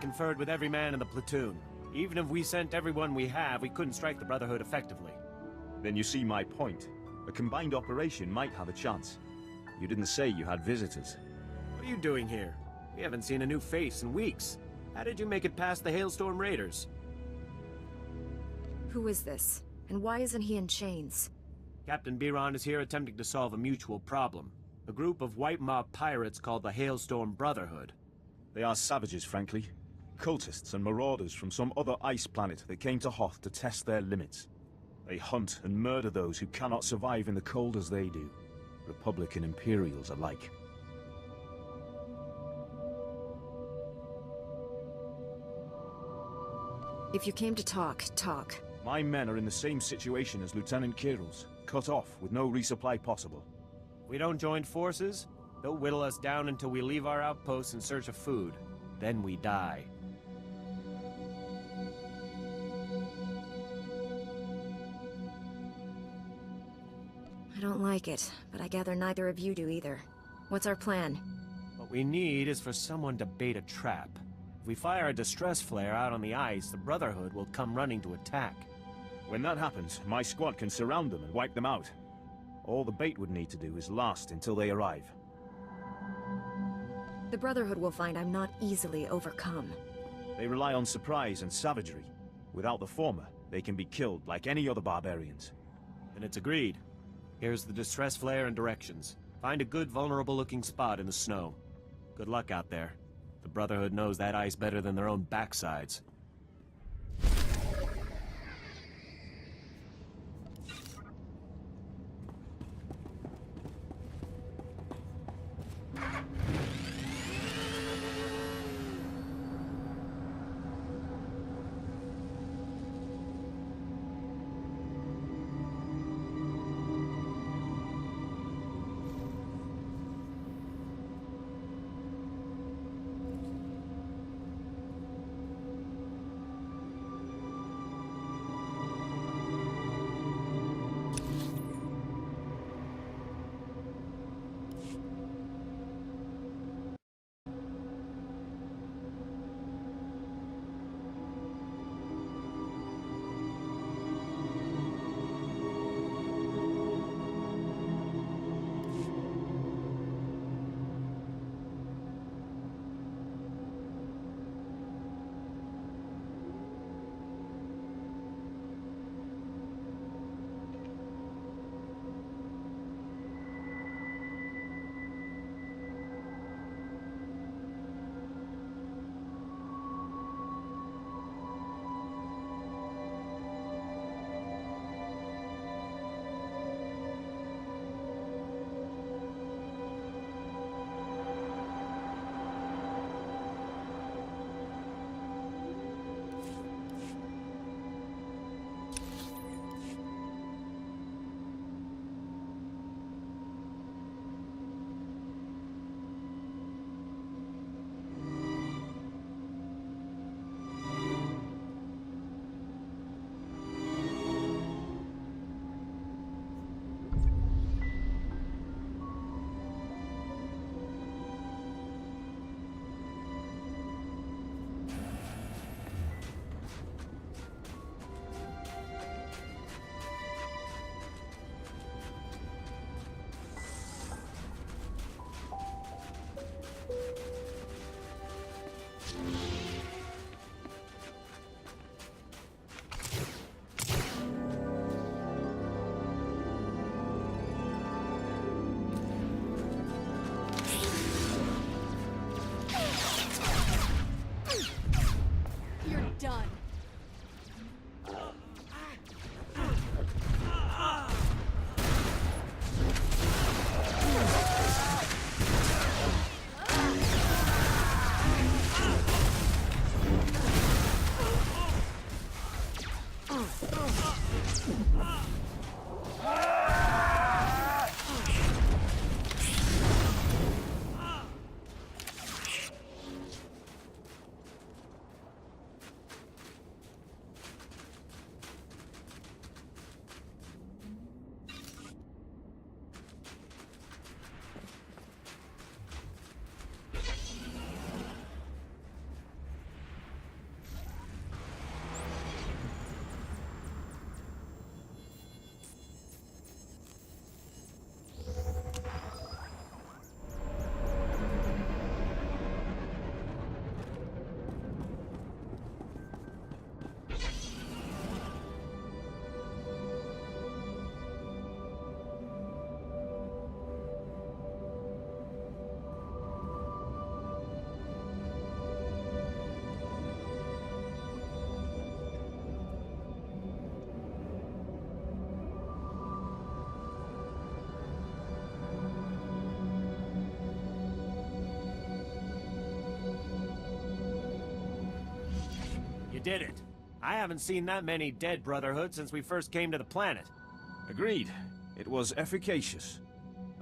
conferred with every man in the platoon. Even if we sent everyone we have, we couldn't strike the Brotherhood effectively. Then you see my point. A combined operation might have a chance. You didn't say you had visitors. What are you doing here? We haven't seen a new face in weeks. How did you make it past the Hailstorm Raiders? Who is this? And why isn't he in chains? Captain Biron is here attempting to solve a mutual problem. A group of white mob pirates called the Hailstorm Brotherhood. They are savages, frankly. Cultists and marauders from some other ice planet that came to Hoth to test their limits. They hunt and murder those who cannot survive in the cold as they do. Republic and Imperials alike. If you came to talk, talk. My men are in the same situation as Lieutenant Kiril's, cut off with no resupply possible. If we don't join forces, they'll whittle us down until we leave our outposts in search of food. Then we die. I don't like it, but I gather neither of you do either. What's our plan? What we need is for someone to bait a trap. If we fire a distress flare out on the ice, the Brotherhood will come running to attack. When that happens, my squad can surround them and wipe them out. All the bait would need to do is last until they arrive. The Brotherhood will find I'm not easily overcome. They rely on surprise and savagery. Without the former, they can be killed like any other barbarians. Then it's agreed. Here's the distress flare and directions. Find a good vulnerable-looking spot in the snow. Good luck out there. The Brotherhood knows that ice better than their own backsides. did it. I haven't seen that many dead Brotherhood since we first came to the planet. Agreed. It was efficacious.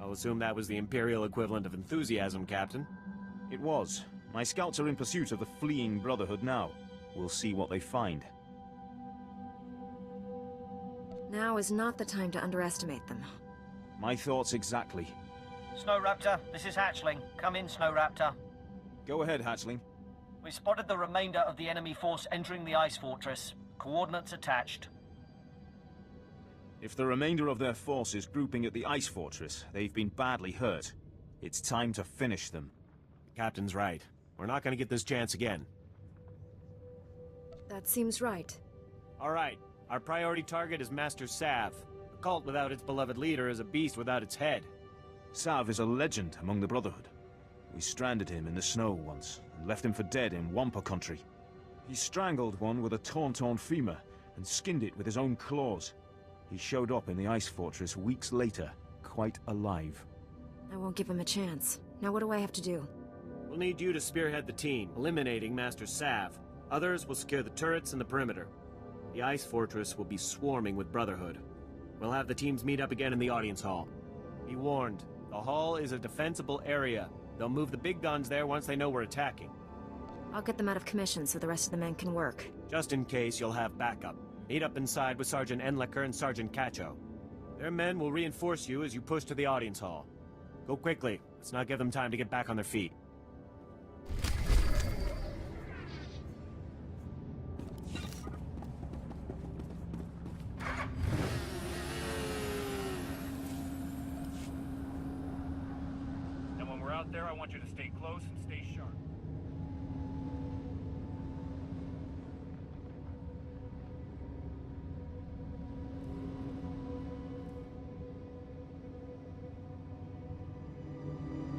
I'll assume that was the Imperial equivalent of enthusiasm, Captain. It was. My scouts are in pursuit of the fleeing Brotherhood now. We'll see what they find. Now is not the time to underestimate them. My thoughts exactly. Snow Raptor, this is Hatchling. Come in, Snow Raptor. Go ahead, Hatchling. We spotted the remainder of the enemy force entering the ice fortress. Coordinates attached. If the remainder of their force is grouping at the ice fortress, they've been badly hurt. It's time to finish them. The Captain's right. We're not gonna get this chance again. That seems right. All right. Our priority target is Master Sav. A cult without its beloved leader is a beast without its head. Sav is a legend among the Brotherhood. We stranded him in the snow once, and left him for dead in Wampa country. He strangled one with a torn femur, and skinned it with his own claws. He showed up in the ice fortress weeks later, quite alive. I won't give him a chance. Now what do I have to do? We'll need you to spearhead the team, eliminating Master Sav. Others will secure the turrets and the perimeter. The ice fortress will be swarming with Brotherhood. We'll have the teams meet up again in the audience hall. Be warned, the hall is a defensible area. They'll move the big guns there once they know we're attacking. I'll get them out of commission so the rest of the men can work. Just in case, you'll have backup. Meet up inside with Sergeant Enlecker and Sergeant Cacho. Their men will reinforce you as you push to the audience hall. Go quickly. Let's not give them time to get back on their feet. And when we're out there, I want you to stay close and stay sharp.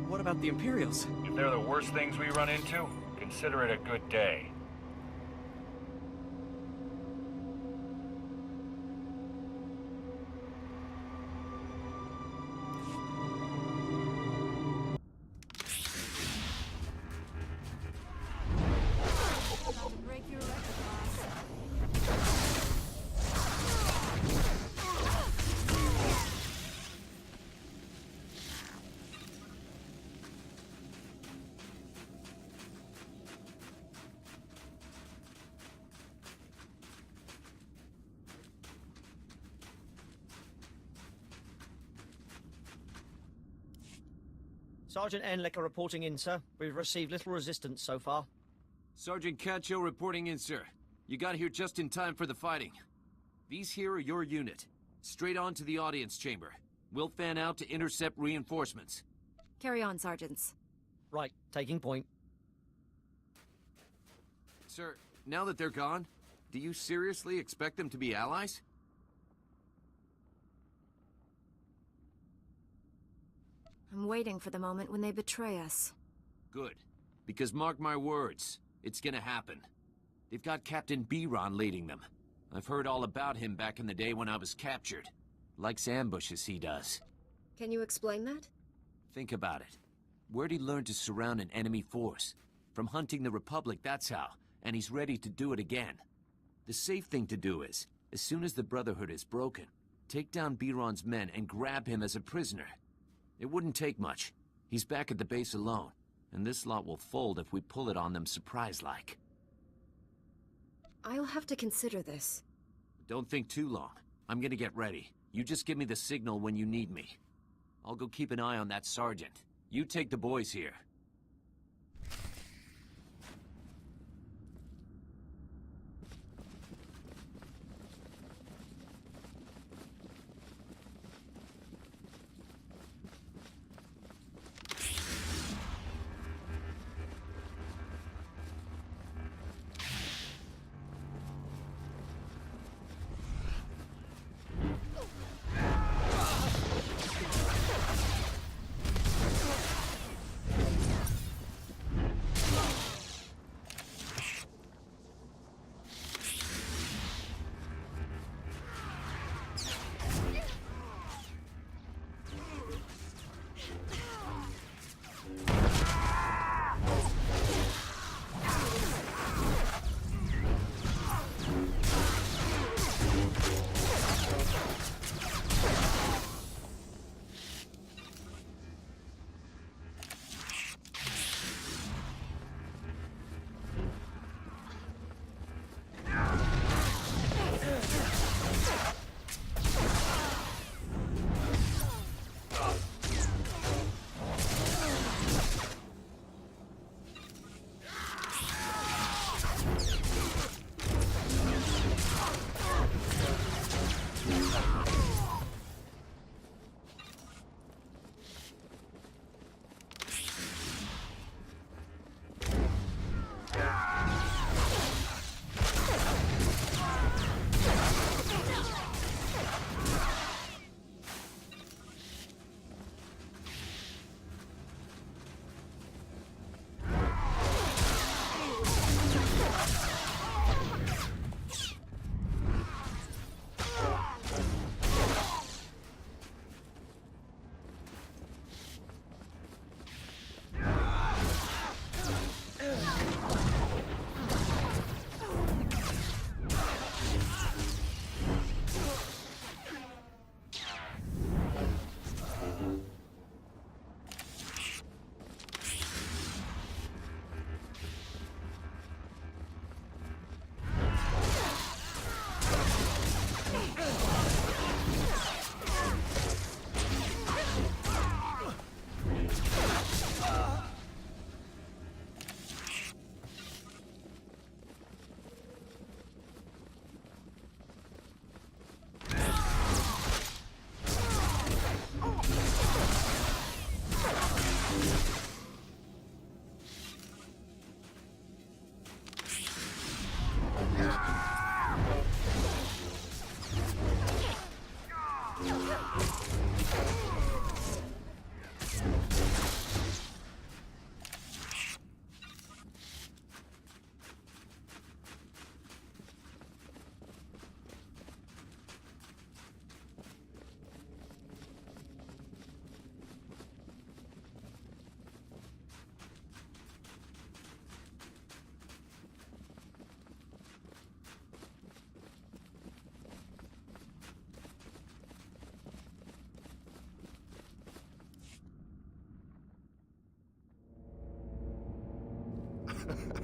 What about the Imperials? If they're the worst things we run into, consider it a good day. Sergeant Enlecker reporting in, sir. We've received little resistance so far. Sergeant Cacho reporting in, sir. You got here just in time for the fighting. These here are your unit. Straight on to the audience chamber. We'll fan out to intercept reinforcements. Carry on, sergeants. Right, taking point. Sir, now that they're gone, do you seriously expect them to be allies? I'm waiting for the moment when they betray us. Good. Because mark my words, it's gonna happen. They've got Captain Biron leading them. I've heard all about him back in the day when I was captured. Likes ambushes, he does. Can you explain that? Think about it. Where'd he learn to surround an enemy force? From hunting the Republic, that's how. And he's ready to do it again. The safe thing to do is, as soon as the Brotherhood is broken, take down Biron's men and grab him as a prisoner. It wouldn't take much. He's back at the base alone, and this lot will fold if we pull it on them surprise-like. I'll have to consider this. Don't think too long. I'm gonna get ready. You just give me the signal when you need me. I'll go keep an eye on that sergeant. You take the boys here.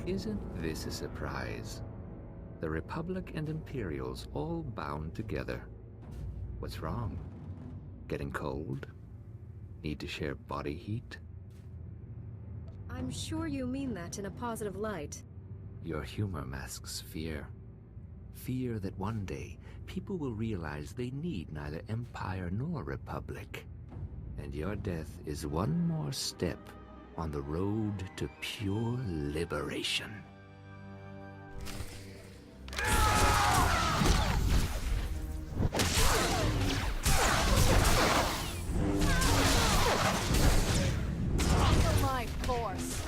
Isn't this a surprise? The Republic and Imperials all bound together. What's wrong? Getting cold? Need to share body heat? I'm sure you mean that in a positive light. Your humor masks fear. Fear that one day people will realize they need neither Empire nor Republic. And your death is one more step on the road to pure liberation. My force.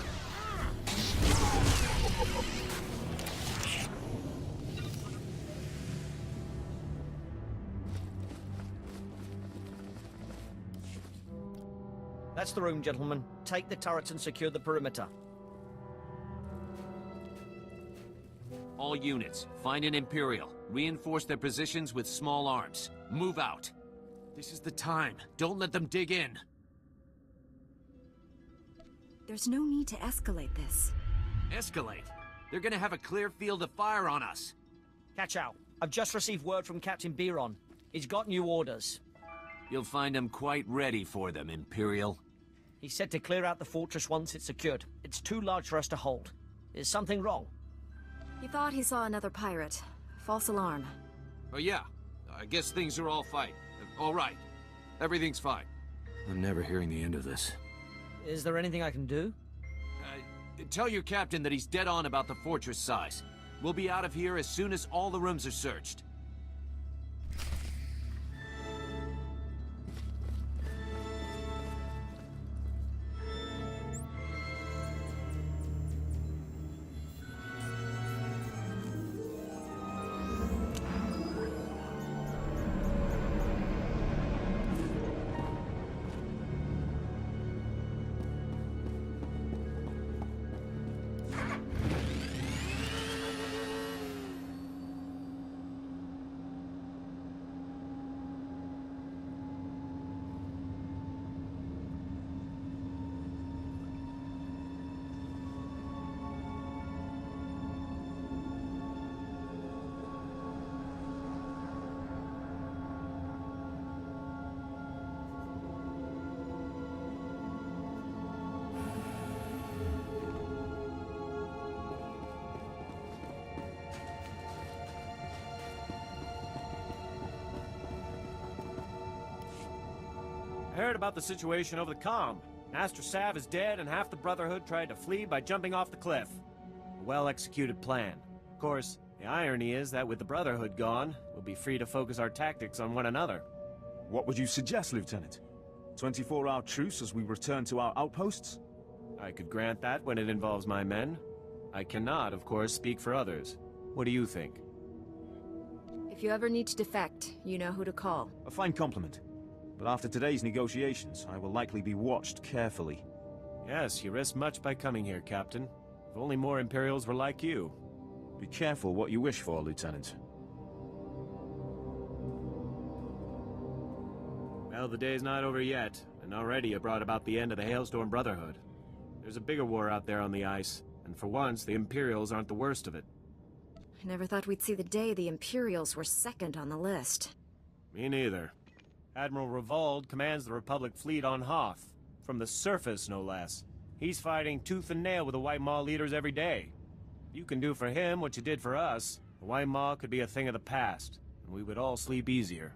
That's the room, gentlemen. Take the turrets and secure the perimeter. All units, find an Imperial. Reinforce their positions with small arms. Move out. This is the time. Don't let them dig in. There's no need to escalate this. Escalate? They're gonna have a clear field of fire on us. Catch out. I've just received word from Captain Biron. He's got new orders. You'll find them quite ready for them, Imperial. He said to clear out the fortress once it's secured. It's too large for us to hold. Is something wrong? He thought he saw another pirate. False alarm. Oh yeah, I guess things are all fine. All right. Everything's fine. I'm never hearing the end of this. Is there anything I can do? Tell your captain that he's dead on about the fortress size. We'll be out of here as soon as all the rooms are searched. I heard about the situation over the comm. Master Sav is dead and half the Brotherhood tried to flee by jumping off the cliff. A well-executed plan. Of course, the irony is that with the Brotherhood gone, we'll be free to focus our tactics on one another. What would you suggest, Lieutenant? 24-hour truce as we return to our outposts? I could grant that when it involves my men. I cannot, of course, speak for others. What do you think? If you ever need to defect, you know who to call. A fine compliment. But after today's negotiations, I will likely be watched carefully. Yes, you risk much by coming here, Captain. If only more Imperials were like you. Be careful what you wish for, Lieutenant. Well, the day's not over yet, and already it brought about the end of the Hailstorm Brotherhood. There's a bigger war out there on the ice, and for once, the Imperials aren't the worst of it. I never thought we'd see the day the Imperials were second on the list. Me neither. Admiral Revold commands the Republic fleet on Hoth. From the surface, no less. He's fighting tooth and nail with the White Maw leaders every day. If you can do for him what you did for us, the White Maw could be a thing of the past, and we would all sleep easier.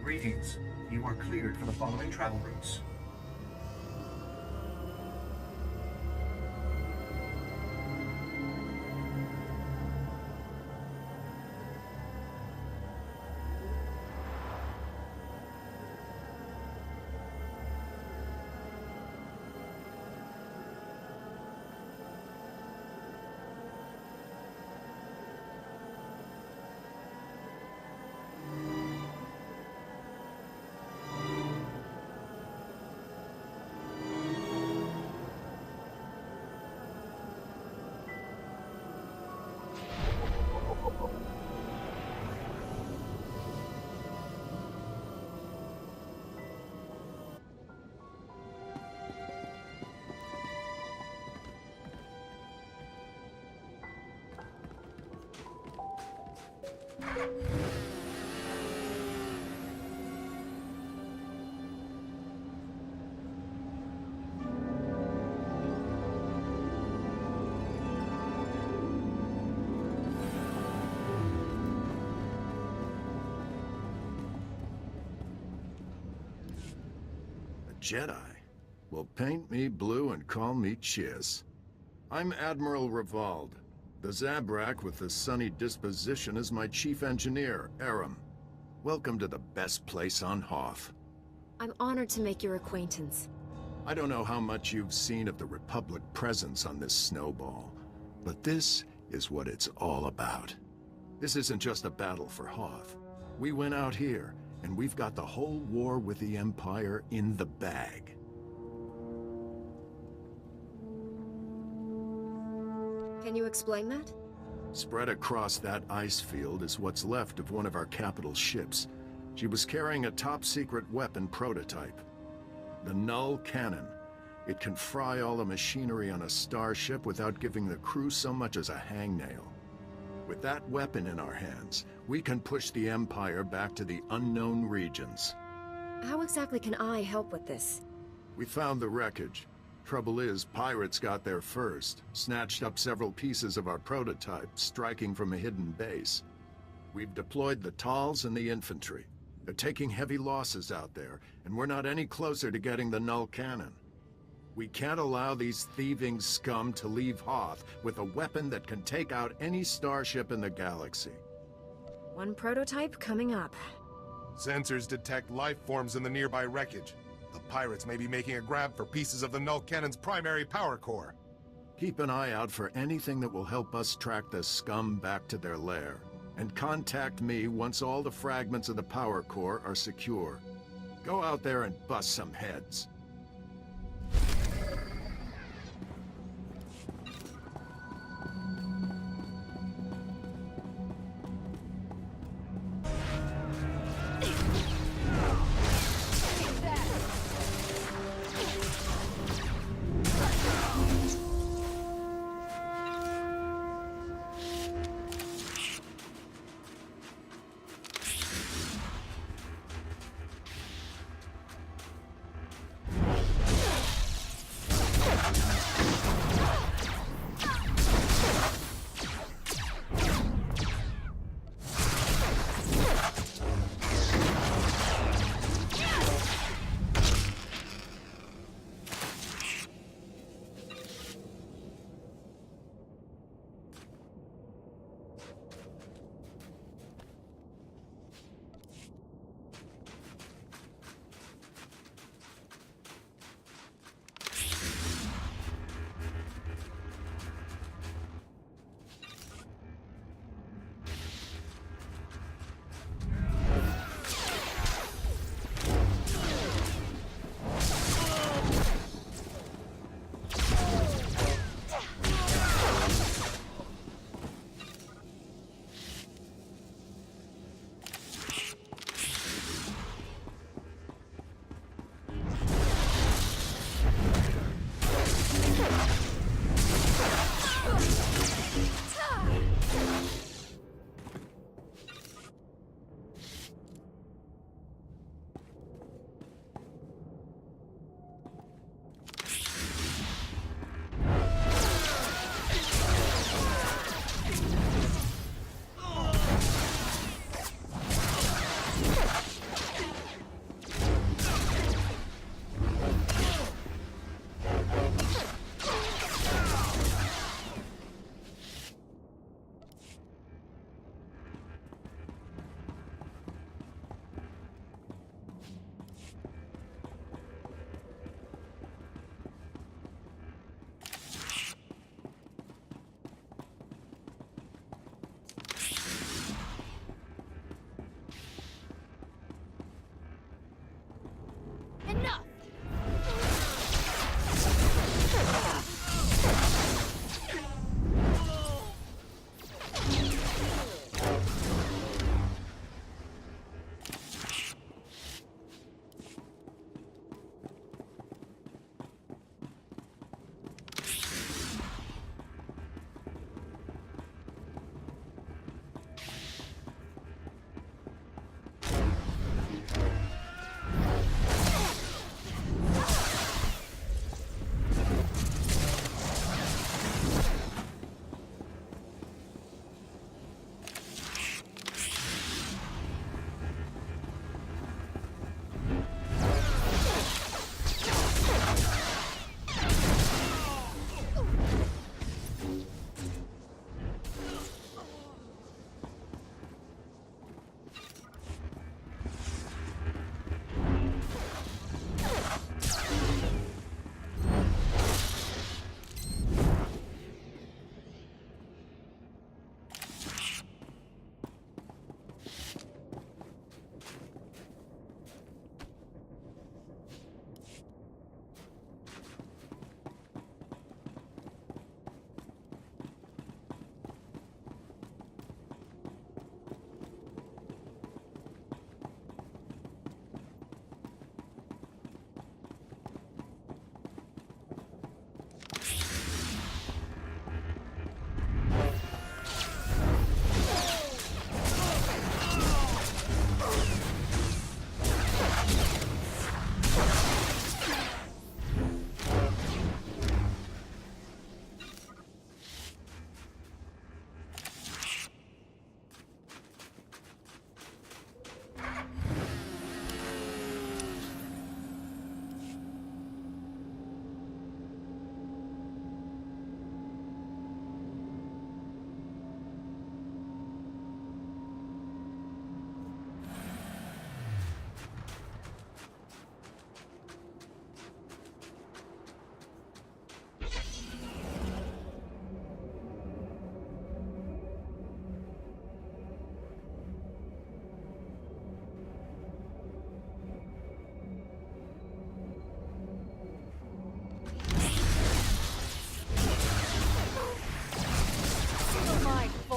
Greetings. You are cleared for the following travel routes. Jedi? Well, paint me blue and call me Chiz. I'm Admiral Revald. The Zabrak with the sunny disposition is my chief engineer, Aram. Welcome to the best place on Hoth. I'm honored to make your acquaintance. I don't know how much you've seen of the Republic presence on this snowball, but this is what it's all about. This isn't just a battle for Hoth. We went out here, and we've got the whole war with the Empire in the bag. Can you explain that? Spread across that ice field is what's left of one of our capital ships. She was carrying a top-secret weapon prototype. The Null Cannon. It can fry all the machinery on a starship without giving the crew so much as a hangnail. With that weapon in our hands, we can push the Empire back to the unknown regions. How exactly can I help with this? We found the wreckage. Trouble is, pirates got there first, snatched up several pieces of our prototype, striking from a hidden base. We've deployed the Tals and the infantry. They're taking heavy losses out there, and we're not any closer to getting the Null Cannon. We can't allow these thieving scum to leave Hoth with a weapon that can take out any starship in the galaxy. One prototype coming up. Sensors detect life forms in the nearby wreckage. The pirates may be making a grab for pieces of the Null Cannon's primary power core. Keep an eye out for anything that will help us track the scum back to their lair. And contact me once all the fragments of the power core are secure. Go out there and bust some heads.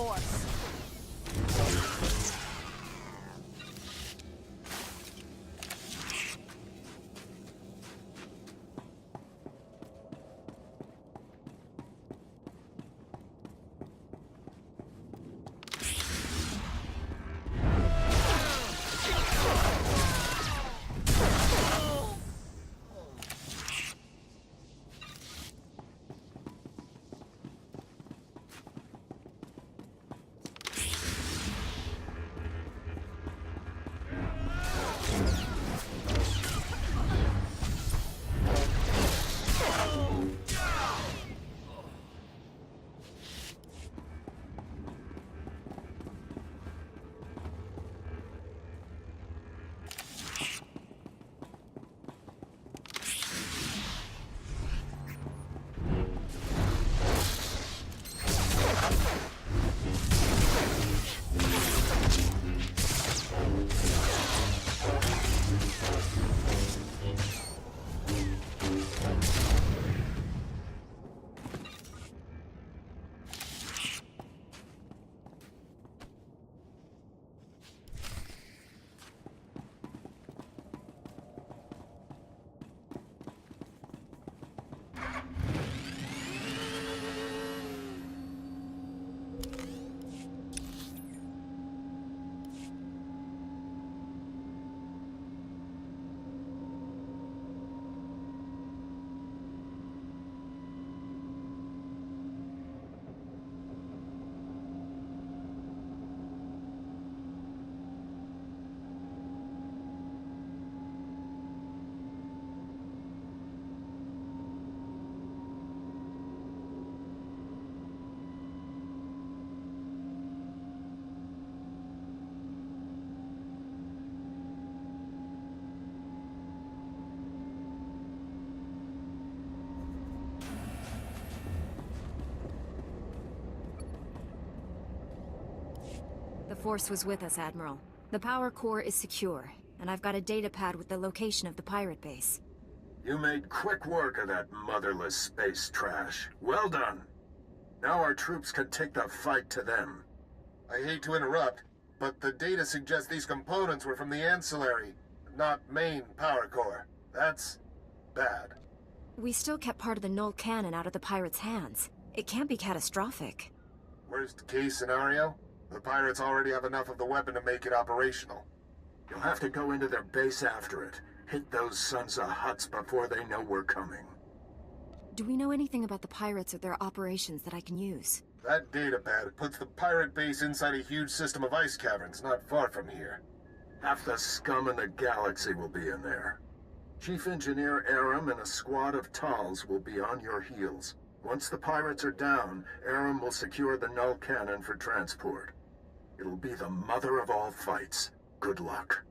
Force. The Force was with us, Admiral. The power core is secure, and I've got a data pad with the location of the pirate base. You made quick work of that motherless space trash. Well done. Now our troops can take the fight to them. I hate to interrupt, but the data suggests these components were from the ancillary, not main power core. That's bad. We still kept part of the null cannon out of the pirates' hands. It can't be catastrophic. Worst case scenario? The pirates already have enough of the weapon to make it operational. You'll have to go into their base after it. Hit those sons of huts before they know we're coming. Do we know anything about the pirates or their operations that I can use? That datapad puts the pirate base inside a huge system of ice caverns not far from here. Half the scum in the galaxy will be in there. Chief Engineer Aram and a squad of Tals will be on your heels. Once the pirates are down, Aram will secure the null cannon for transport. It'll be the mother of all fights. Good luck.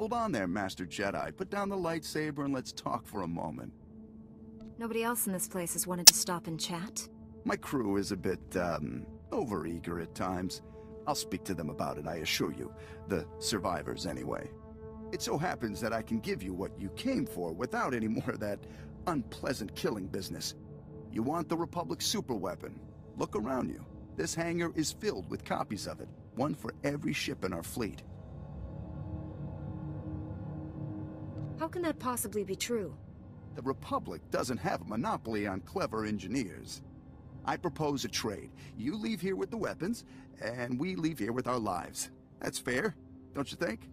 Hold on there, Master Jedi. Put down the lightsaber and let's talk for a moment. Nobody else in this place has wanted to stop and chat? My crew is a bit, overeager at times. I'll speak to them about it, I assure you. The survivors, anyway. It so happens that I can give you what you came for without any more of that unpleasant killing business. You want the Republic superweapon? Look around you. This hangar is filled with copies of it. One for every ship in our fleet. How can that possibly be true? The Republic doesn't have a monopoly on clever engineers. I propose a trade. You leave here with the weapons, and we leave here with our lives. That's fair, don't you think?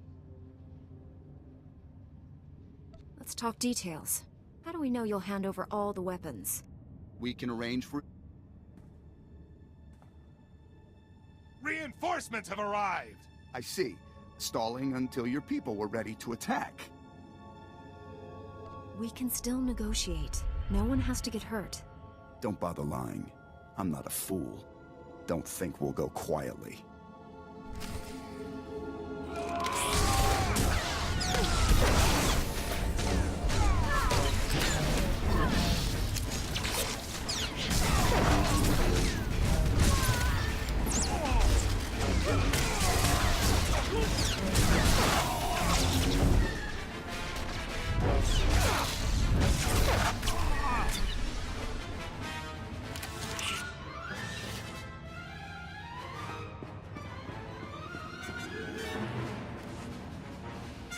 Let's talk details. How do we know you'll hand over all the weapons? We can arrange for... Reinforcements have arrived! I see. Stalling until your people were ready to attack. We can still negotiate. No one has to get hurt. Don't bother lying. I'm not a fool. Don't think we'll go quietly.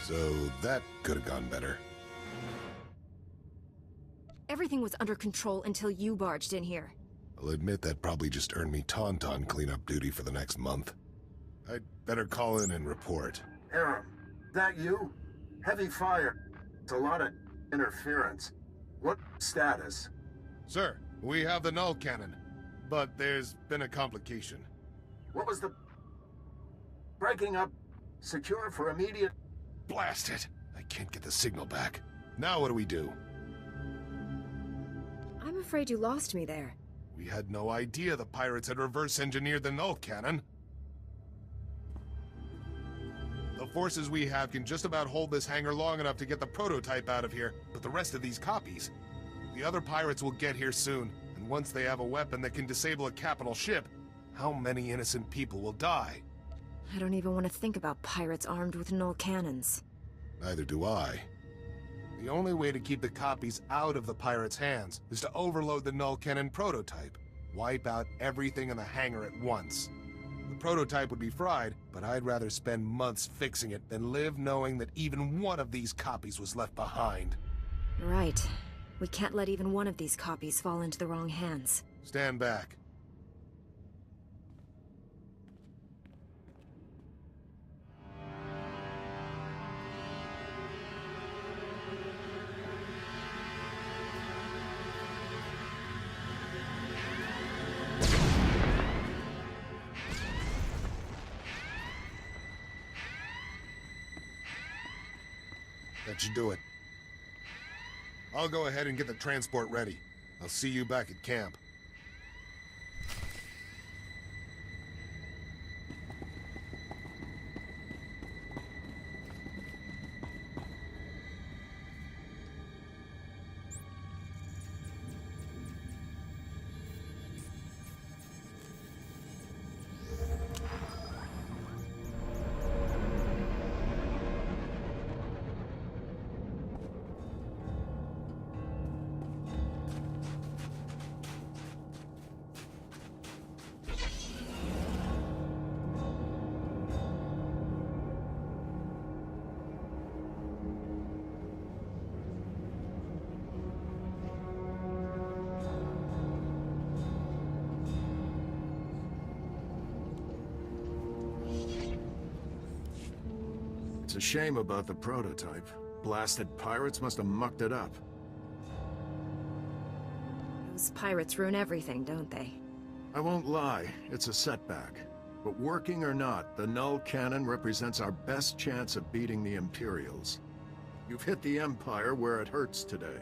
So that could have gone better. Everything was under control until you barged in here. I'll admit that probably just earned me Tauntaun cleanup duty for the next month. I'd better call in and report. Aram, that you? Heavy fire. It's a lot of interference. What status? Sir, we have the null cannon, but there's been a complication. What was the... breaking up? Secure for immediate... Blast it! I can't get the signal back. Now what do we do? I'm afraid you lost me there. We had no idea the pirates had reverse-engineered the null cannon. The forces we have can just about hold this hangar long enough to get the prototype out of here, but the rest of these copies... The other pirates will get here soon, and once they have a weapon that can disable a capital ship, how many innocent people will die? I don't even want to think about pirates armed with null cannons. Neither do I. The only way to keep the copies out of the pirates' hands is to overload the null cannon prototype. Wipe out everything in the hangar at once. The prototype would be fried, but I'd rather spend months fixing it than live knowing that even one of these copies was left behind. Right. We can't let even one of these copies fall into the wrong hands. Stand back. That should do it. I'll go ahead and get the transport ready. I'll see you back at camp. It's a shame about the prototype. Blasted pirates must have mucked it up. Those pirates ruin everything, don't they? I won't lie, it's a setback. But working or not, the null cannon represents our best chance of beating the Imperials. You've hit the Empire where it hurts today.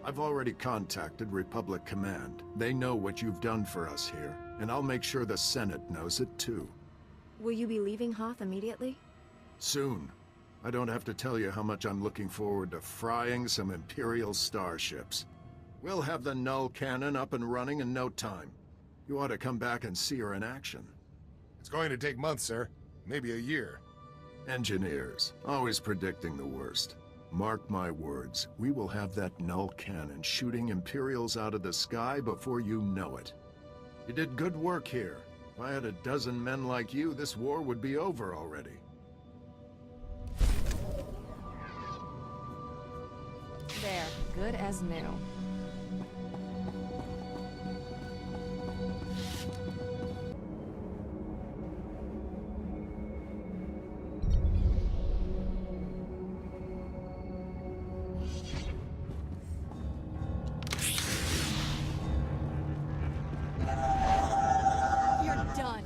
I've already contacted Republic Command. They know what you've done for us here, and I'll make sure the Senate knows it too. Will you be leaving Hoth immediately? Soon. I don't have to tell you how much I'm looking forward to frying some Imperial starships. We'll have the null cannon up and running in no time. You ought to come back and see her in action. It's going to take months, sir. Maybe a year. Engineers, always predicting the worst. Mark my words, we will have that null cannon shooting Imperials out of the sky before you know it. You did good work here. If I had a dozen men like you, this war would be over already. There, good as new. You're done.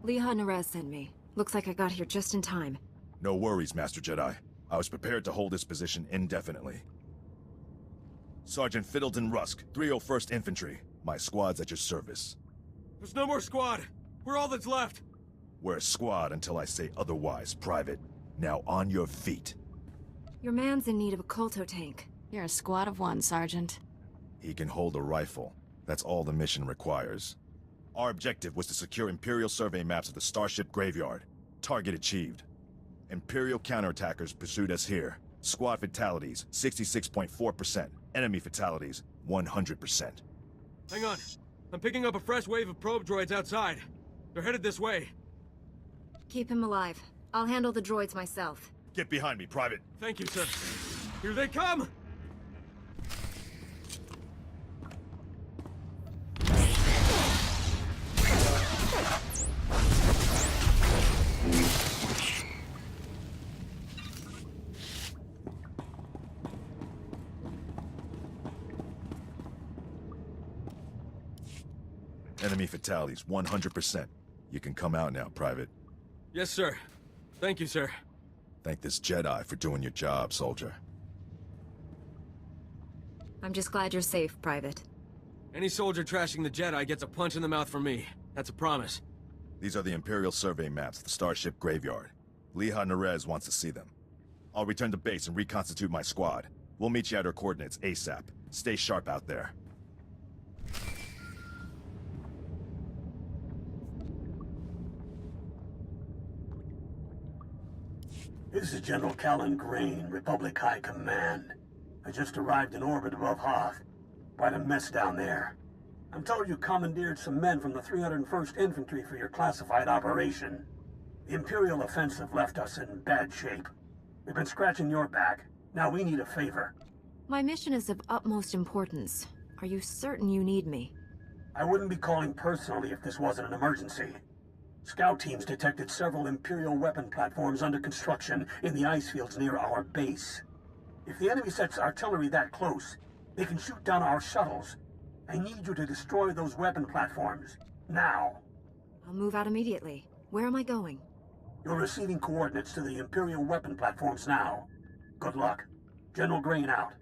Leha Nerez sent me. Looks like I got here just in time. No worries, Master Jedi. I was prepared to hold this position indefinitely. Sergeant Fiddleton Rusk, 301st Infantry. My squad's at your service. There's no more squad. We're all that's left. We're a squad until I say otherwise, Private. Now on your feet. Your man's in need of a Kolto tank. You're a squad of one, Sergeant. He can hold a rifle. That's all the mission requires. Our objective was to secure Imperial survey maps of the Starship Graveyard. Target achieved. Imperial counterattackers pursued us here. Squad fatalities, 66.4%. Enemy fatalities, 100%. Hang on. I'm picking up a fresh wave of probe droids outside. They're headed this way. Keep him alive. I'll handle the droids myself. Get behind me, Private. Thank you, sir. Here they come! Enemy fatalities, 100%. You can come out now, Private. Yes, sir. Thank you, sir. Thank this Jedi for doing your job, soldier. I'm just glad you're safe, Private. Any soldier trashing the Jedi gets a punch in the mouth from me. That's a promise. These are the Imperial survey maps of the Starship Graveyard. Leha Nerez wants to see them. I'll return to base and reconstitute my squad. We'll meet you at our coordinates ASAP. Stay sharp out there. This is General Callan Grain, Republic High Command. I just arrived in orbit above Hoth. Quite a mess down there. I'm told you commandeered some men from the 301st Infantry for your classified operation. The Imperial offensive left us in bad shape. We've been scratching your back. Now we need a favor. My mission is of utmost importance. Are you certain you need me? I wouldn't be calling personally if this wasn't an emergency. Scout teams detected several Imperial weapon platforms under construction in the ice fields near our base. If the enemy sets artillery that close, they can shoot down our shuttles. I need you to destroy those weapon platforms. Now. I'll move out immediately. Where am I going? You're receiving coordinates to the Imperial weapon platforms now. Good luck. General Grain out.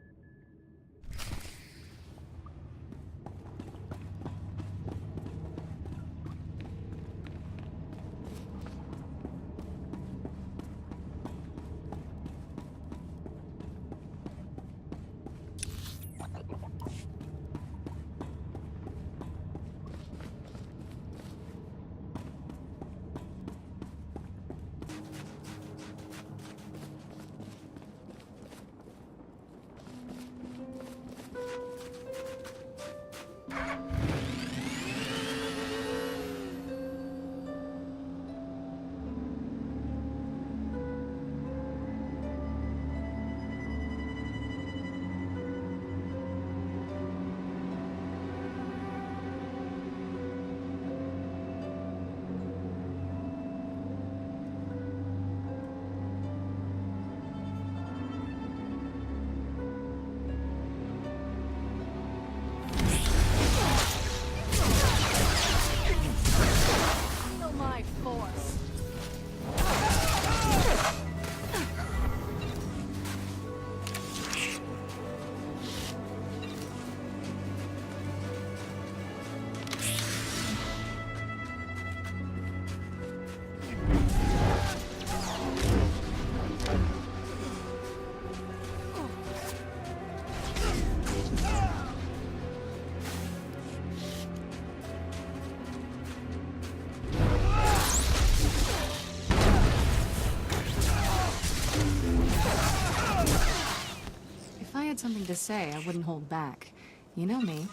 If I had something to say, I wouldn't hold back. You know me.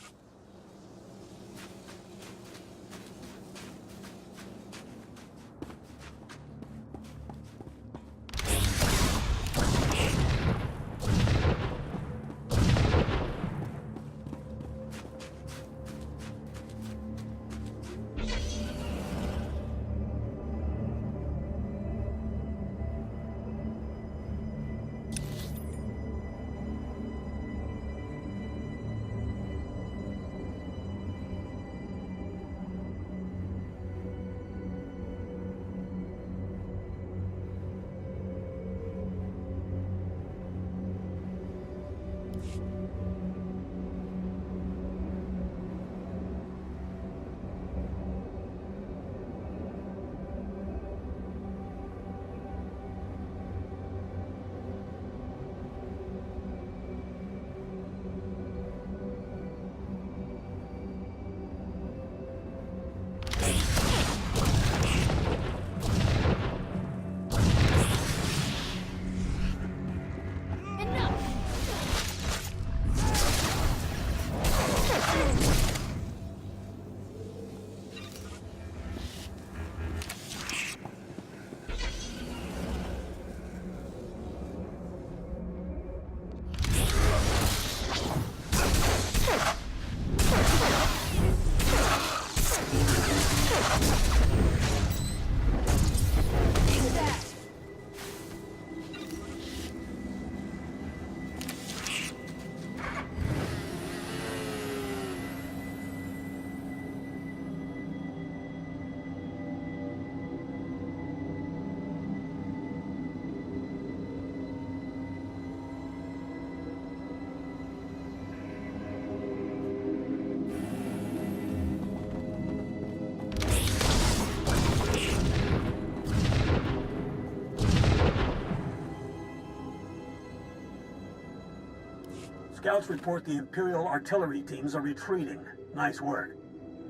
Scouts report the Imperial artillery teams are retreating. Nice work.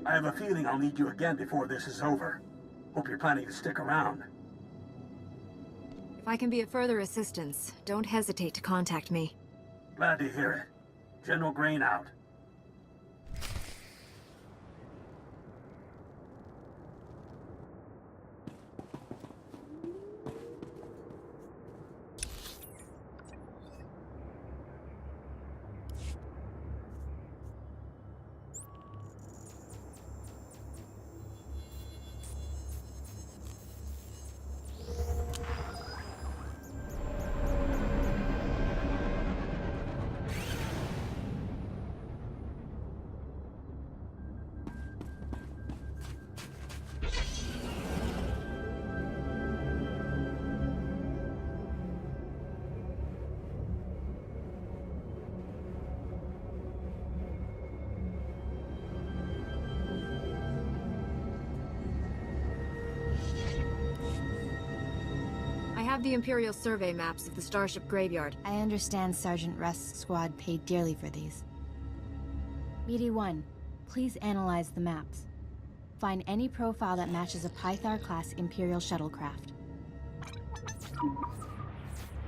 I have a feeling I'll need you again before this is over. Hope you're planning to stick around. If I can be of further assistance, don't hesitate to contact me. Glad to hear it. General Grain out. have the Imperial survey maps of the Starship graveyard. I understand Sergeant Rusk's squad paid dearly for these. BD-1, please analyze the maps. Find any profile that matches a Pythar-class Imperial shuttlecraft.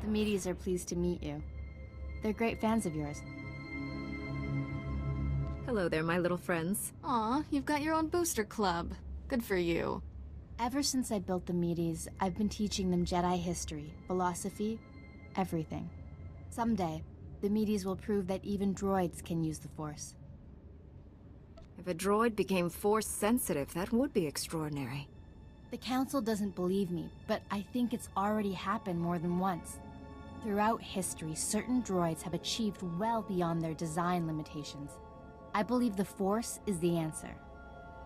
The Medes are pleased to meet you. They're great fans of yours. Hello there, my little friends. Aw, you've got your own booster club. Good for you. Ever since I built the Medes, I've been teaching them Jedi history, philosophy, everything. Someday, the Medes will prove that even droids can use the Force. If a droid became Force-sensitive, that would be extraordinary. The Council doesn't believe me, but I think it's already happened more than once. Throughout history, certain droids have achieved well beyond their design limitations. I believe the Force is the answer.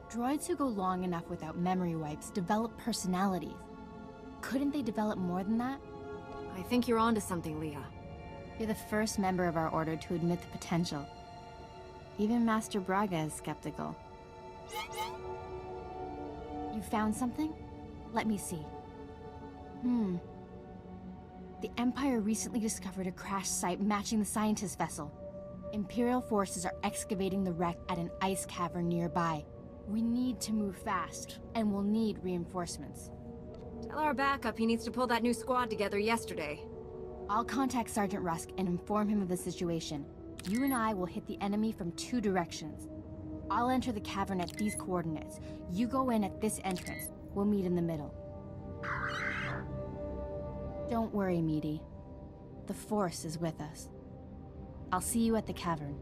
Droids who go long enough without memory wipes develop personalities. Couldn't they develop more than that? I think you're onto something, Leah. You're the first member of our order to admit the potential. Even Master Braga is skeptical. You found something? Let me see. The Empire recently discovered a crash site matching the scientist vessel. Imperial forces are excavating the wreck at an ice cavern nearby. We need to move fast, and we'll need reinforcements. Tell our backup he needs to pull that new squad together yesterday. I'll contact Sergeant Rusk and inform him of the situation. You and I will hit the enemy from 2 directions. I'll enter the cavern at these coordinates. You go in at this entrance. We'll meet in the middle. Don't worry, Meaty. The Force is with us. I'll see you at the cavern.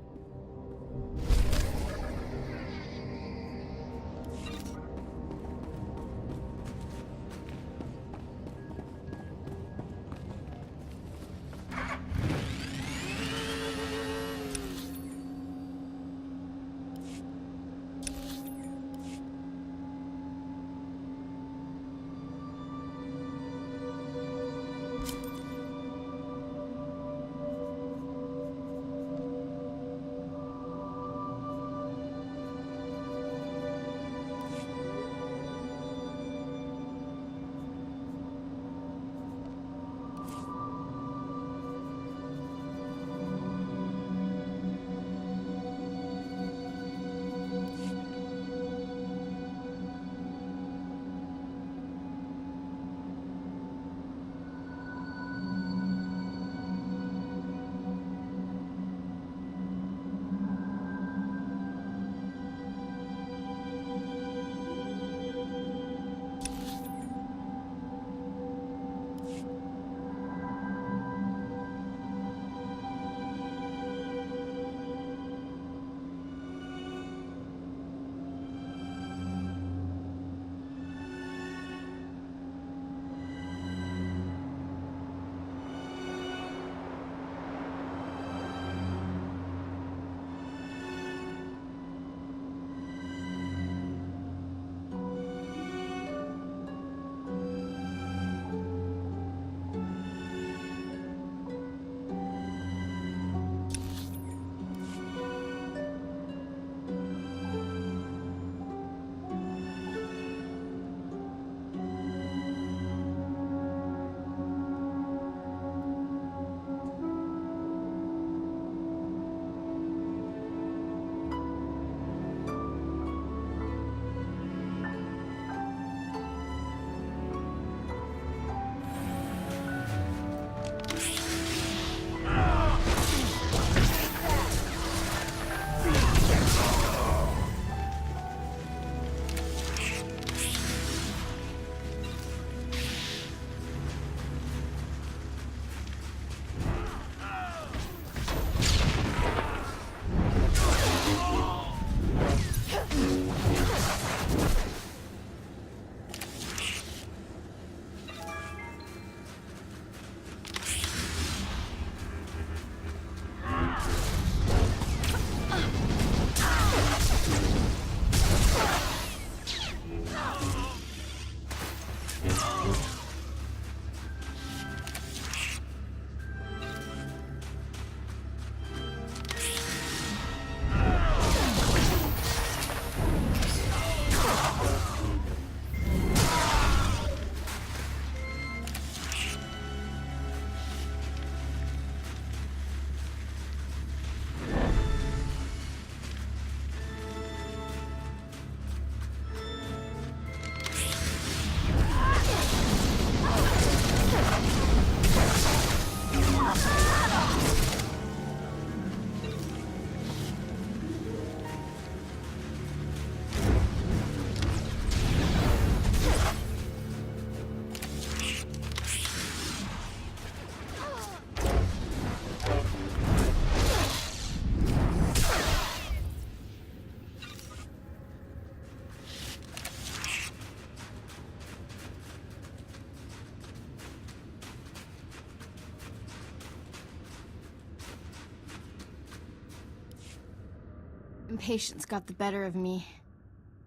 Impatience got the better of me.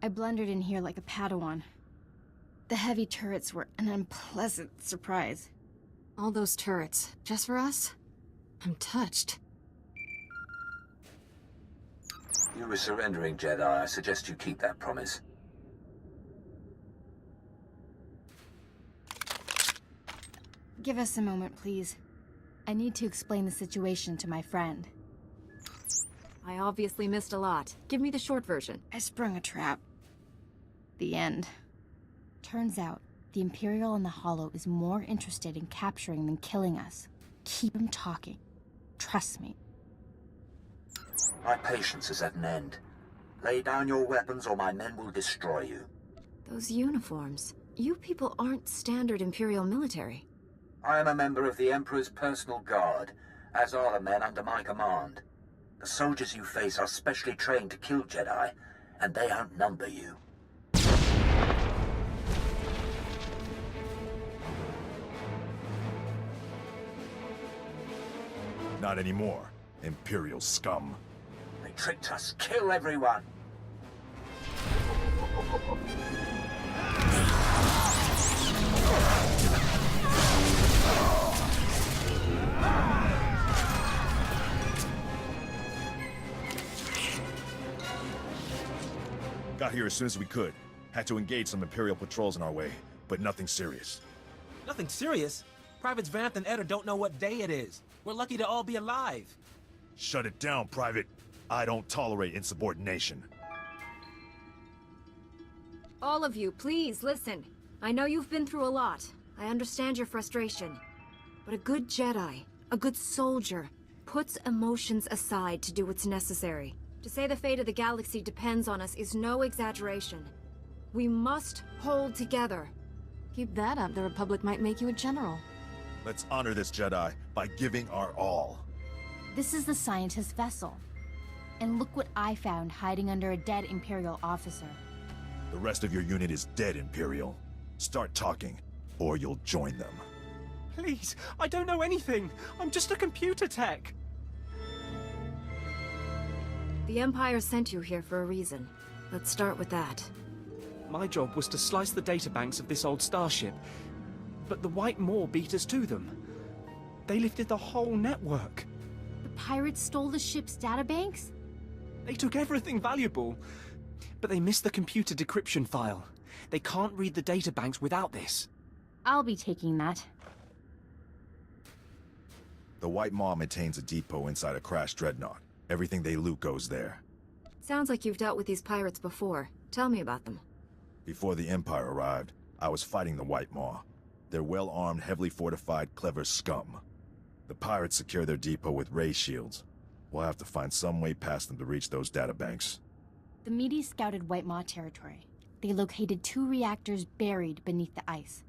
I blundered in here like a Padawan. The heavy turrets were an unpleasant surprise. All those turrets, just for us? I'm touched. You were surrendering, Jedi. I suggest you keep that promise. Give us a moment, please. I need to explain the situation to my friend. I obviously missed a lot. Give me the short version. I sprung a trap. The end. Turns out, the Imperial in the Hollow is more interested in capturing than killing us. Keep him talking. Trust me. My patience is at an end. Lay down your weapons or my men will destroy you. Those uniforms. You people aren't standard Imperial military. I am a member of the Emperor's personal guard, as are the men under my command. The soldiers you face are specially trained to kill Jedi, and they outnumber you. Not anymore, Imperial scum. They tricked us. Kill everyone! Got here as soon as we could. Had to engage some Imperial patrols in our way, but nothing serious. Nothing serious? Privates Vanth and Eder don't know what day it is. We're lucky to all be alive. Shut it down, Private. I don't tolerate insubordination. All of you, please listen. I know you've been through a lot. I understand your frustration. But a good Jedi, a good soldier, puts emotions aside to do what's necessary. To say the fate of the galaxy depends on us is no exaggeration. We must hold together. Keep that up, the Republic might make you a general. Let's honor this Jedi by giving our all. This is the scientist's vessel. And look what I found hiding under a dead Imperial officer. The rest of your unit is dead, Imperial. Start talking, or you'll join them. Please, I don't know anything. I'm just a computer tech. The Empire sent you here for a reason. Let's start with that. My job was to slice the databanks of this old starship, but the White Maw beat us to them. They lifted the whole network. The pirates stole the ship's databanks? They took everything valuable, but they missed the computer decryption file. They can't read the databanks without this. I'll be taking that. The White Maw maintains a depot inside a crashed dreadnought. Everything they loot goes there. Sounds like you've dealt with these pirates before. Tell me about them. Before the Empire arrived, I was fighting the White Maw. They're well-armed, heavily fortified, clever scum. The pirates secure their depot with ray shields. We'll have to find some way past them to reach those databanks. The Medes scouted White Maw territory. They located 2 reactors buried beneath the ice.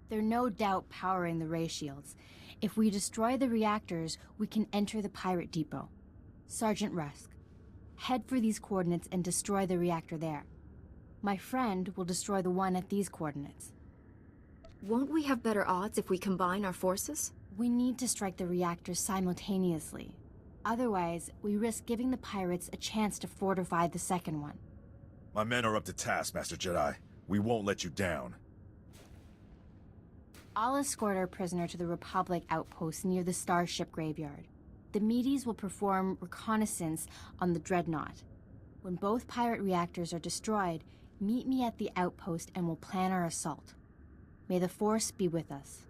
They're no doubt powering the ray shields. If we destroy the reactors, we can enter the pirate depot. Sergeant Rusk, head for these coordinates and destroy the reactor there. My friend will destroy the one at these coordinates. Won't we have better odds if we combine our forces? We need to strike the reactors simultaneously. Otherwise, we risk giving the pirates a chance to fortify the second one. My men are up to task, Master Jedi. We won't let you down. I'll escort our prisoner to the Republic outpost near the Starship Graveyard. The Medes will perform reconnaissance on the Dreadnought. When both pirate reactors are destroyed, meet me at the outpost and we'll plan our assault. May the Force be with us.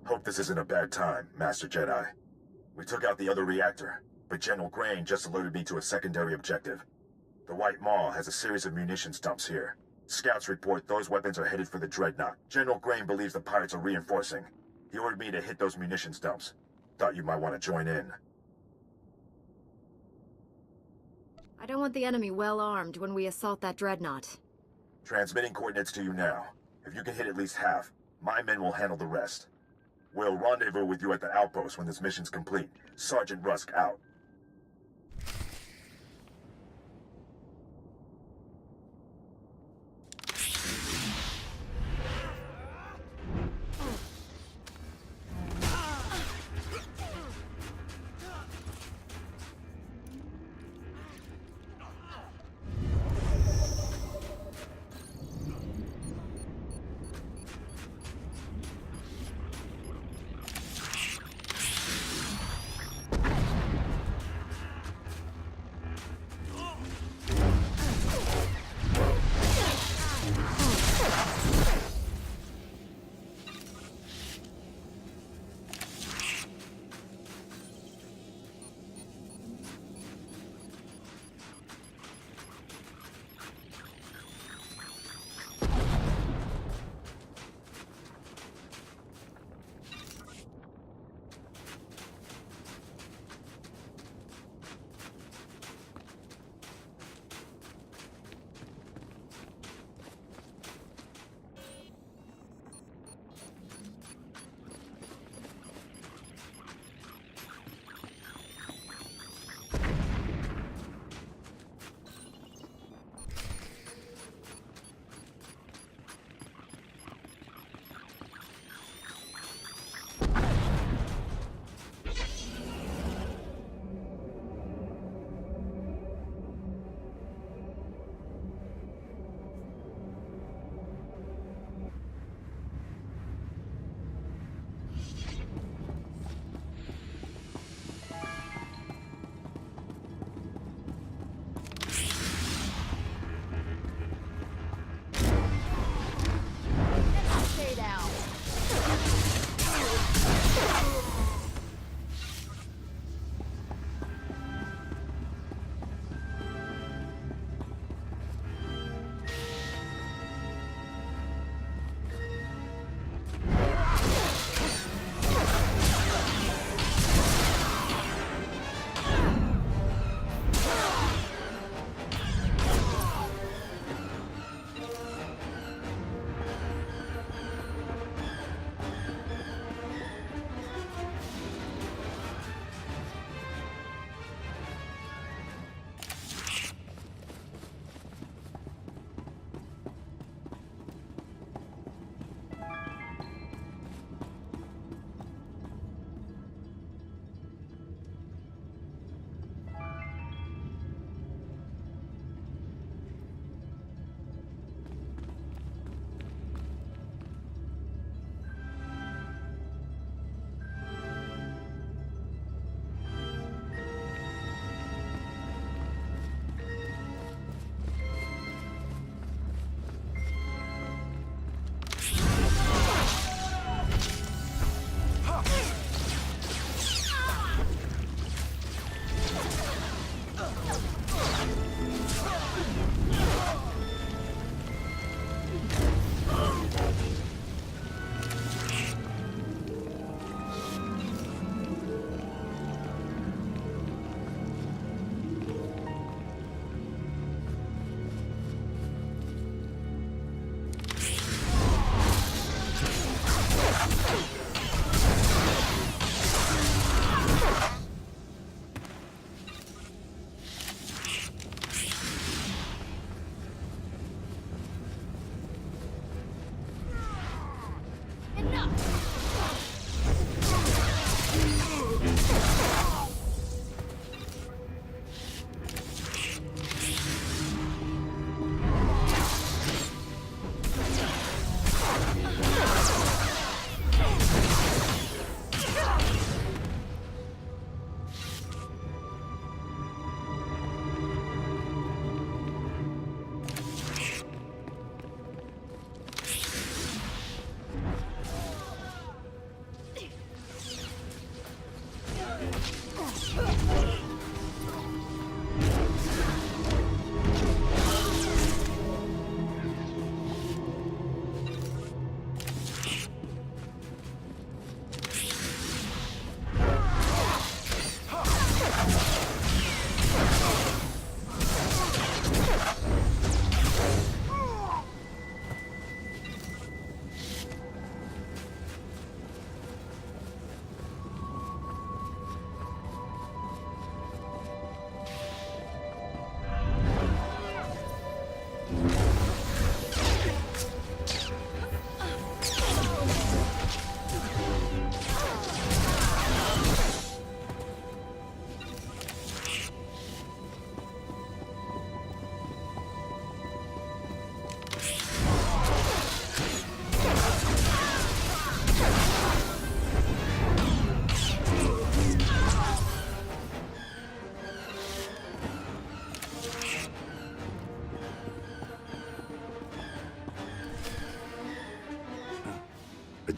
Hope this isn't a bad time, Master Jedi. We took out the other reactor, but General Grain just alerted me to a secondary objective. The White Maw has a series of munitions dumps here. Scouts report those weapons are headed for the Dreadnought. General Grain believes the pirates are reinforcing. He ordered me to hit those munitions dumps. Thought you might want to join in. I don't want the enemy well armed when we assault that Dreadnought. Transmitting coordinates to you now. If you can hit at least half, my men will handle the rest. We'll rendezvous with you at the outpost when this mission's complete. Sergeant Rusk out.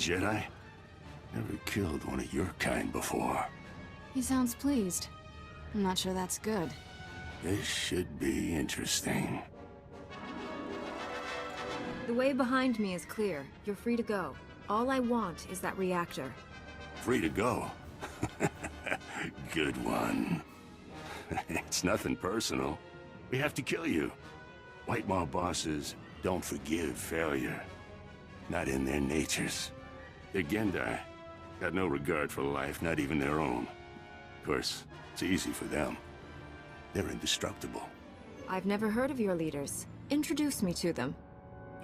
Jedi? Never killed one of your kind before. He sounds pleased. I'm not sure that's good. This should be interesting. The way behind me is clear. You're free to go. All I want is that reactor. Free to go. Good one. It's nothing personal. We have to kill you. White Maw bosses don't forgive failure. Not in their natures. They're Gendai. Got no regard for life, not even their own. Of course, it's easy for them. They're indestructible. I've never heard of your leaders. Introduce me to them.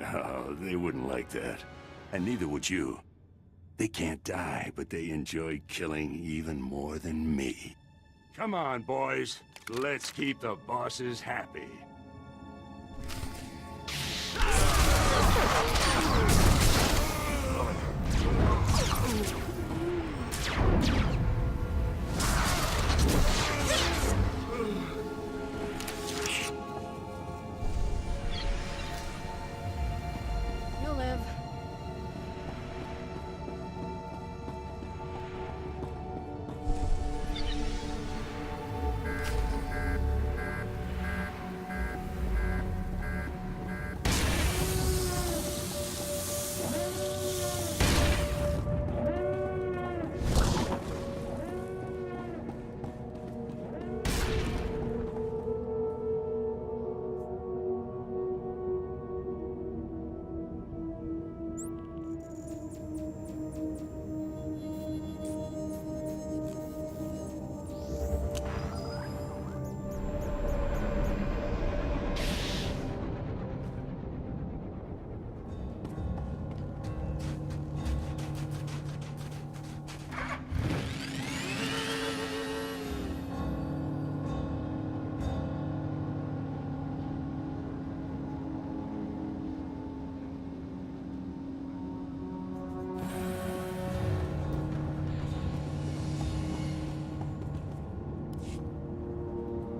Oh, they wouldn't like that. And neither would you. They can't die, but they enjoy killing even more than me. Come on, boys. Let's keep the bosses happy. You'll live.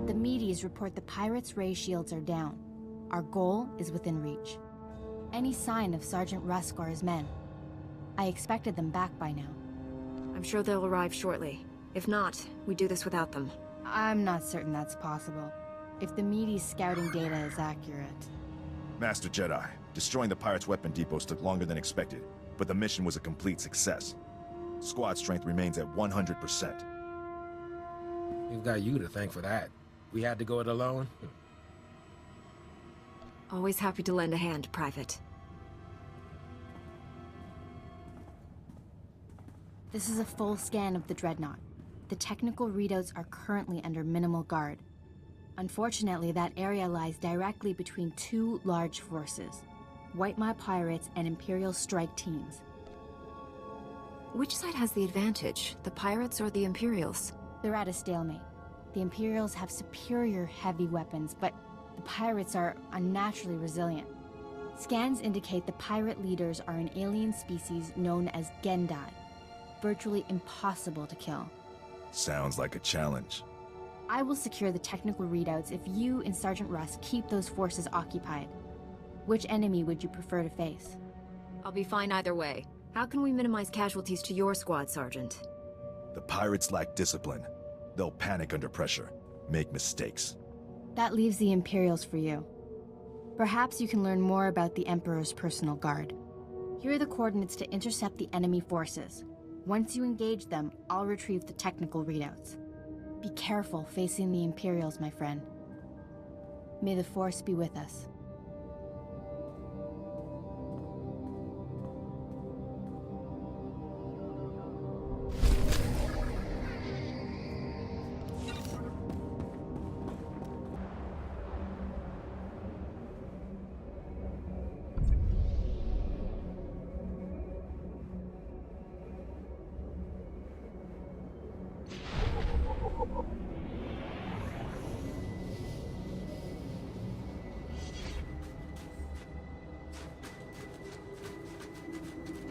The Medes report the pirates' ray shields are down. Our goal is within reach. Any sign of Sergeant Rusk or his men? I expected them back by now. I'm sure they'll arrive shortly. If not, we do this without them. I'm not certain that's possible. If the Medes' scouting data is accurate. Master Jedi, destroying the pirates' weapon depots took longer than expected, but the mission was a complete success. Squad strength remains at 100%. We've got you to thank for that. We had to go it alone. Always happy to lend a hand, Private. This is a full scan of the Dreadnought. The technical readouts are currently under minimal guard. Unfortunately, that area lies directly between two large forces, White Maw pirates and Imperial strike teams. Which side has the advantage, the pirates or the Imperials? They're at a stalemate. The Imperials have superior heavy weapons, but the pirates are unnaturally resilient. Scans indicate the pirate leaders are an alien species known as Gendai, virtually impossible to kill. Sounds like a challenge. I will secure the technical readouts if you and Sergeant Rusk keep those forces occupied. Which enemy would you prefer to face? I'll be fine either way. How can we minimize casualties to your squad, Sergeant? The pirates lack discipline. They'll panic under pressure, make mistakes. That leaves the Imperials for you. Perhaps you can learn more about the Emperor's personal guard. Here are the coordinates to intercept the enemy forces. Once you engage them, I'll retrieve the technical readouts. Be careful facing the Imperials, my friend. May the Force be with us.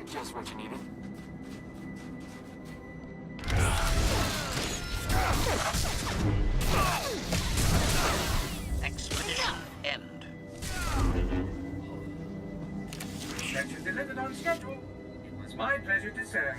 Just what you needed. Expedition end. Mission delivered on schedule. It was my to descend.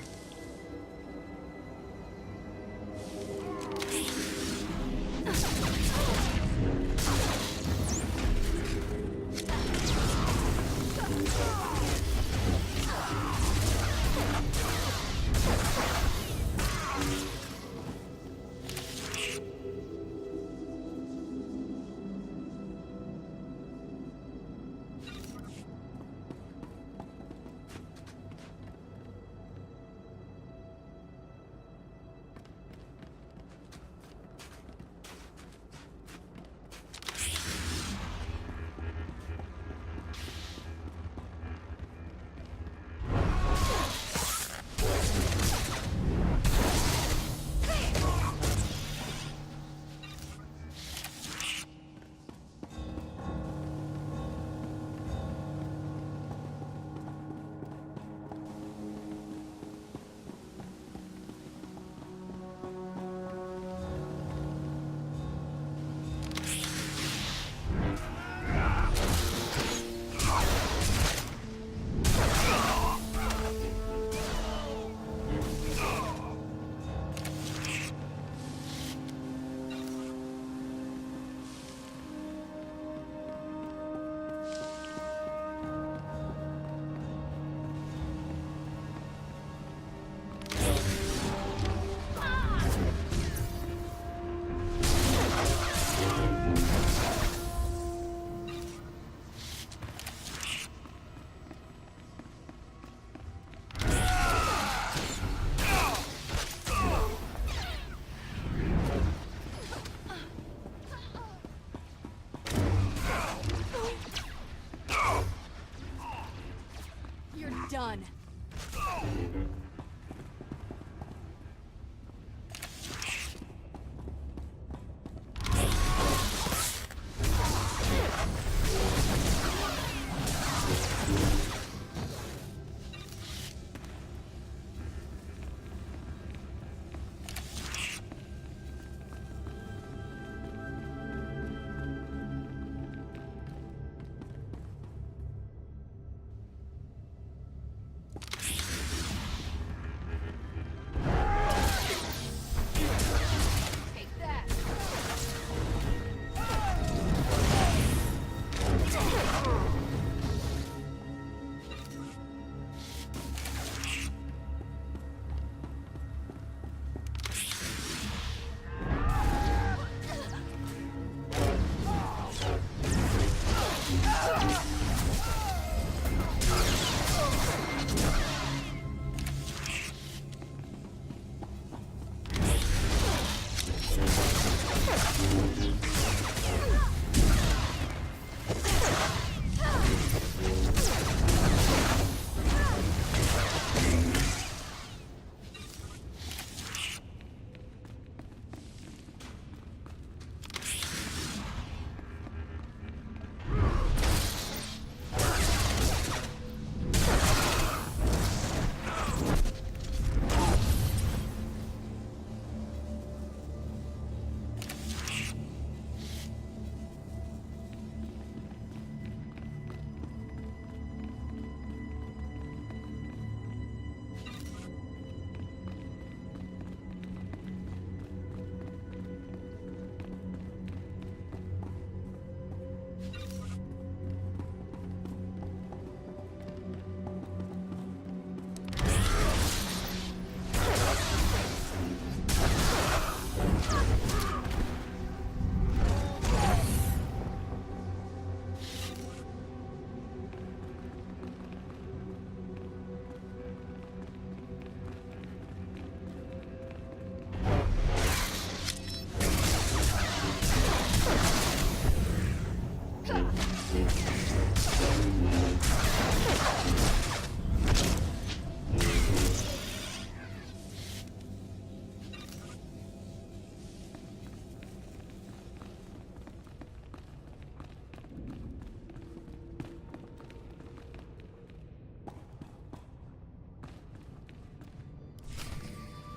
Done.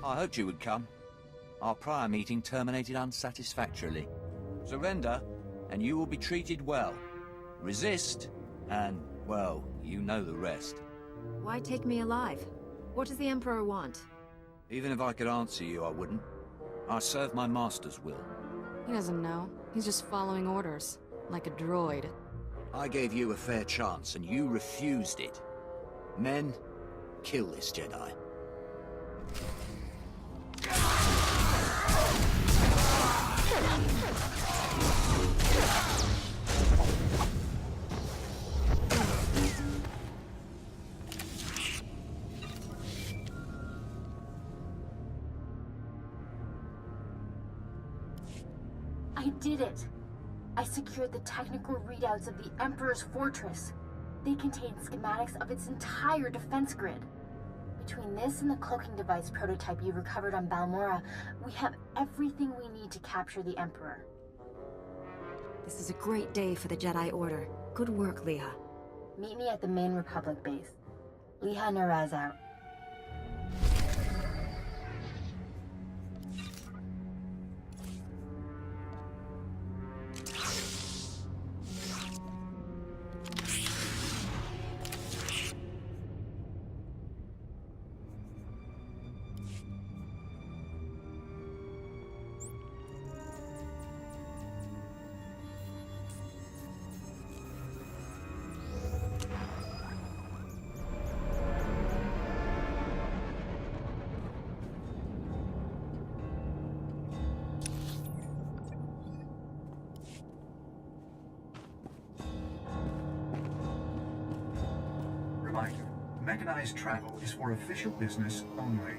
I hoped you would come. Our prior meeting terminated unsatisfactorily. Surrender, and you will be treated well. Resist, and, well, you know the rest. Why take me alive? What does the Emperor want? Even if I could answer you, I wouldn't. I serve my master's will. He doesn't know. He's just following orders, like a droid. I gave you a fair chance, and you refused it. Men, kill this Jedi. I did it! I secured the technical readouts of the Emperor's fortress. They contain schematics of its entire defense grid. Between this and the cloaking device prototype you recovered on Balmora, we have everything we need to capture the Emperor. This is a great day for the Jedi Order. Good work, Leah. Meet me at the main Republic base. Leha Naraz out. Reminder, mechanized travel is for official business only.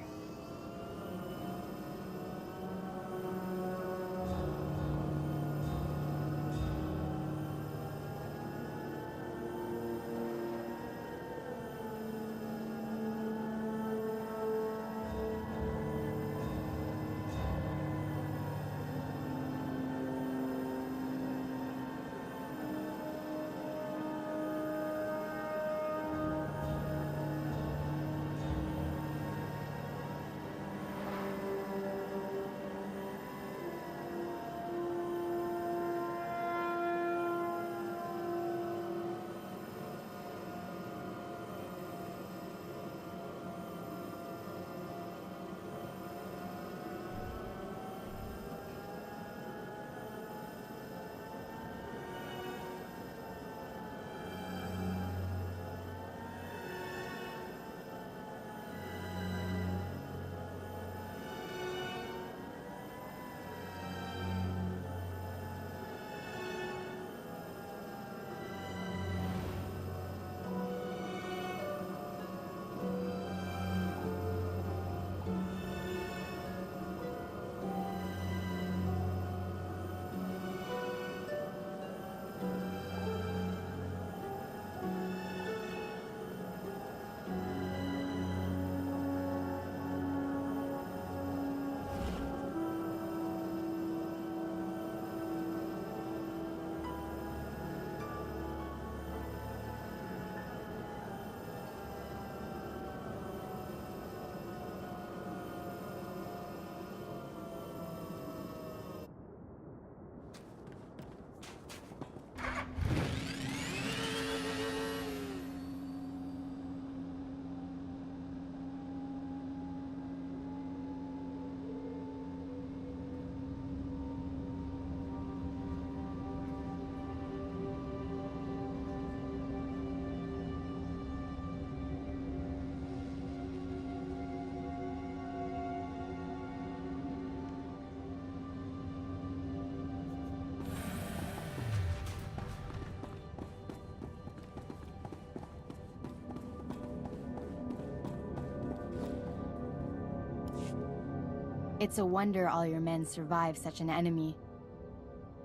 It's a wonder all your men survived such an enemy.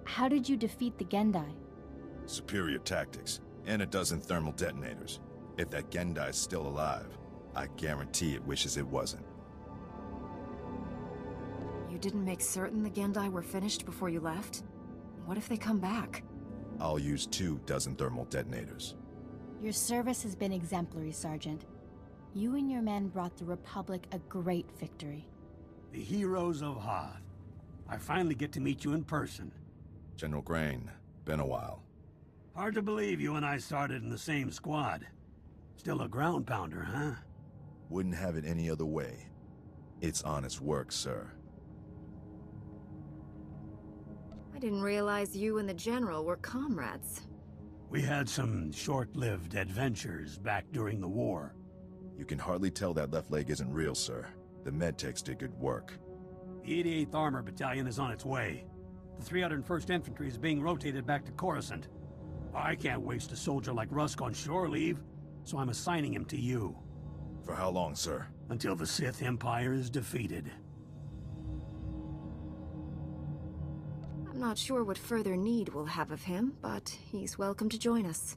How did you defeat the Gendai? Superior tactics, and a dozen thermal detonators. If that Gendai's still alive, I guarantee it wishes it wasn't. You didn't make certain the Gendai were finished before you left? What if they come back? I'll use 2 dozen thermal detonators. Your service has been exemplary, Sergeant. You and your men brought the Republic a great victory. The heroes of Hoth. I finally get to meet you in person. General Grain, been a while. Hard to believe you and I started in the same squad. Still a ground pounder, huh? Wouldn't have it any other way. It's honest work, sir. I didn't realize you and the General were comrades. We had some short-lived adventures back during the war. You can hardly tell that left leg isn't real, sir. The medtechs did good work. The 88th Armor Battalion is on its way. The 301st Infantry is being rotated back to Coruscant. I can't waste a soldier like Rusk on shore leave, so I'm assigning him to you. For how long, sir? Until the Sith Empire is defeated. I'm not sure what further need we'll have of him, but he's welcome to join us.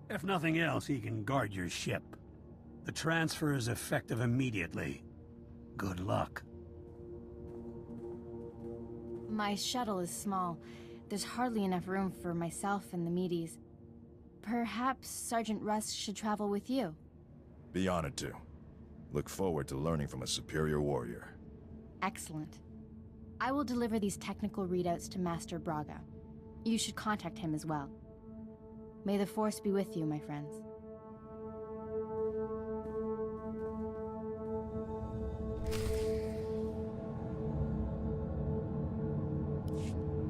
If nothing else, he can guard your ship. The transfer is effective immediately. Good luck. My shuttle is small. There's hardly enough room for myself and the meaties. Perhaps Sergeant Rusk should travel with you. Be honored to. Look forward to learning from a superior warrior. Excellent. I will deliver these technical readouts to Master Braga. You should contact him as well. May the Force be with you, my friends.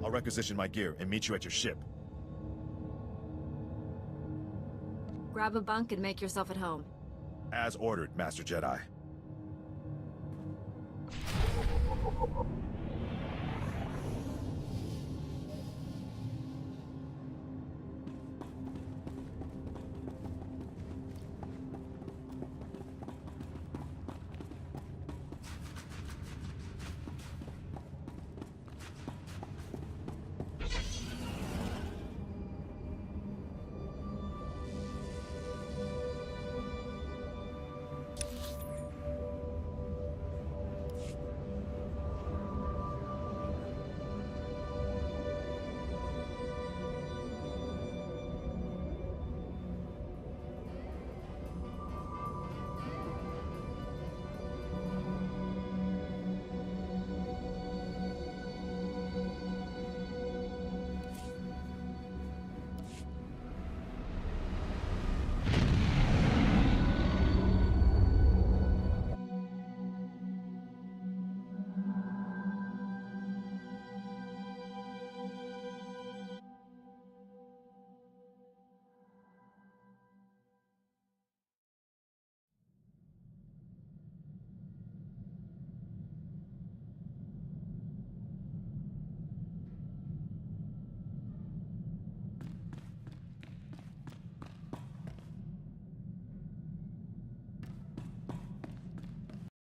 I'll requisition my gear and meet you at your ship. Grab a bunk and make yourself at home. As ordered, Master Jedi.